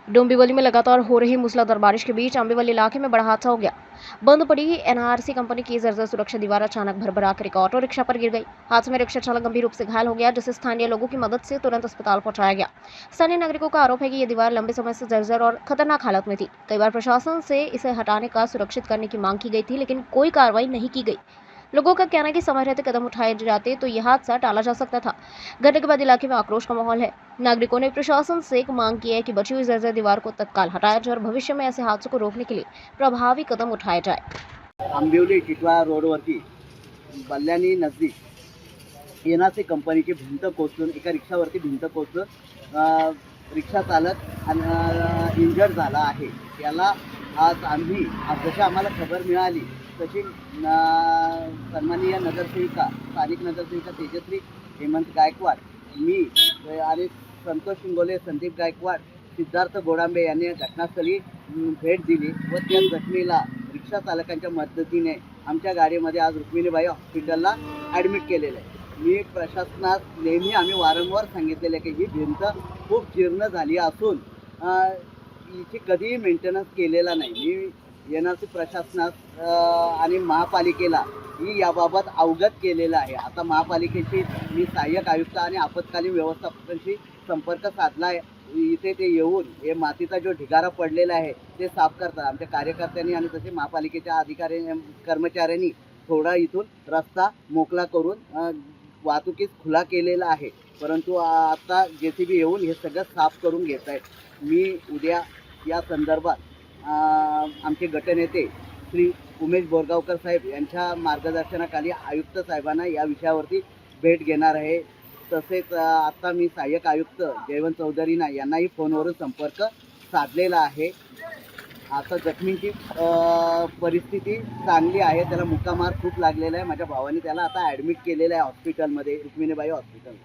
डोंबिवली में लगातार हो रही मूसलाधार बारिश के बीच आंबेवली इलाके में बड़ा हादसा हो गया। बंद पड़ी एनआरसी कंपनी की जर्जर सुरक्षा दीवार अचानक भरभरा कर एक ऑटो रिक्शा पर गिर गई। हादसे में रिक्शा चालक गंभीर रूप से घायल हो गया, जिसे स्थानीय लोगों की मदद से तुरंत अस्पताल पहुंचाया गया। स्थानीय नागरिकों का आरोप है कि यह दीवार लंबे समय से जर्जर और खतरनाक हालत में थी। कई बार प्रशासन से इसे हटाने का सुरक्षित करने की मांग की गई थी, लेकिन कोई कार्रवाई नहीं की गई। लोगों का कहना है कि समय रहते कदम उठाए जाते तो यह हादसा टाला जा सकता था। घटना के बाद इलाके में आक्रोश का माहौल है। नागरिकों ने प्रशासन से एक मांग की है कि बची हुई जर्जर दीवार को तत्काल हटाया जाए और भविष्य में ऐसे हादसों को रोकने के लिए प्रभावी कदम उठाए जाए। आंबिवली टिटवाळा रोडवरती बल्ल्यानी नजदीक एनआरसी कंपनीची भिंत कोसळून एका रिक्षावरती भिंत कोसळून रिक्षा चालक इंजर्ड झाला आहे। त्याला आज आम्ही जशी आम्हाला खबर मिळाली तशी सन्माननीय नगरसेविका स्थानिक नगरसेविका तेजश्री हेमंत गायकवाड, मी आणि संतोष शिंगोले, संदीप गायकवाड, सिद्धार्थ गोडांबे यांनी घटनास्थळी भेट दिली व त्या जखमीला रिक्षा चालकांच्या मदतीने आमच्या गाडीमध्ये आज रुक्मिणीबाई हॉस्पिटलला ॲडमिट केलेलं आहे। मी प्रशासनास नेहमी आम्ही वारंवार सांगितलेलं आहे की ही भिंत खूप जीर्ण झाली असून हिची कधीही मेंटेनन्स केलेला नाही। मी एनआरसी प्रशासनास आणि महापालिकेला ही याबाबत अवगत केलेलं आहे। आता महापालिकेची मी सहाय्यक आयुक्त आणि आपत्कालीन व्यवस्थापकांशी संपर्क साधला आहे। इथे ते येऊन हे मातीचा जो ढिगारा पडलेला आहे ते साफ करतात। आमच्या कार्यकर्त्यांनी आणि तसे महापालिकेच्या अधिकारी कर्मचाऱ्यांनी थोडा इथून रस्ता मोकळा करून वाहतुकीस खुला केलेला आहे, परंतु आता JCB येऊन हे सगळं साफ करून घेत आहेत। मी उद्या या संदर्भात आमचे गटनेते श्री उमेश बोरगावकर साहेब यांच्या मार्गदर्शनाखाली आयुक्त साहेबांना या विषयावरती भेट घेणार आहे। तसेच आता मी सहाय्यक आयुक्त जयवंत चौधरींना यांनाही फोनवरून संपर्क साधलेला आहे। आता जखमींची परिस्थिती चांगली आहे, त्याला मुक्कामार खूप लागलेला आहे। माझ्या भावाने त्याला आता ॲडमिट केलेलं आहे हॉस्पिटलमध्ये, रुक्मिणीबाई हॉस्पिटल।